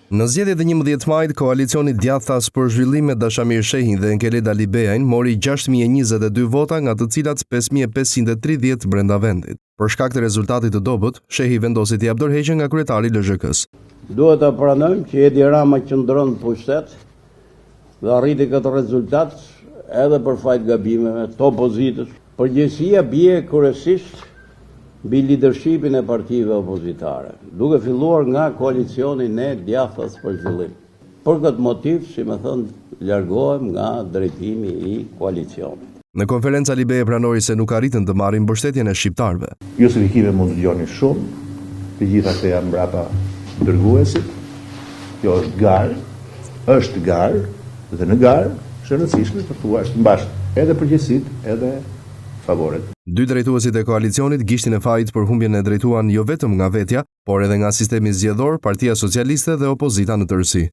Në zgjedhjet e 11 majit, koalicioni Djathtas për zhvillim me Dashamir Shehin dhe Enkeleda Libeajn mori 6022 vota, nga të cilat 5530 brenda vendit. Për shkak të rezultatit të dobët, Shehi vendosi t'i jap dorëheqjen nga kryetari i LZHK-s. Duhet ta pranojmë që Edi Rama qëndron në pushtet dhe arriti këtë rezultat edhe për fajt gabimeve të opozitës. Përgjegjësia bie kryesisht mbi lidershipin e partive opozitare, duke filluar nga koalicioni ne Djathtas për zhvillim. Për këtë motiv, si më thënë, largohem nga drejtimi i koalicionit. Në konferenca Libeaj pranoi se nuk arritën të marrin mbështetjen e shqiptarëve. Justifikime mund të dëgjoni shumë, të gjitha këto janë mbrapa dërguesit. Kjo është garë dhe në garë është e rëndësishme për të mbash edhe përgjegjësitë edhe favoret. Dy drejtuesit e koalicionit gishtin e fajit për humbjen e drejtuan jo vetëm nga vetja, por edhe nga sistemi zgjedhor, Partia Socialiste dhe opozita në tërësi.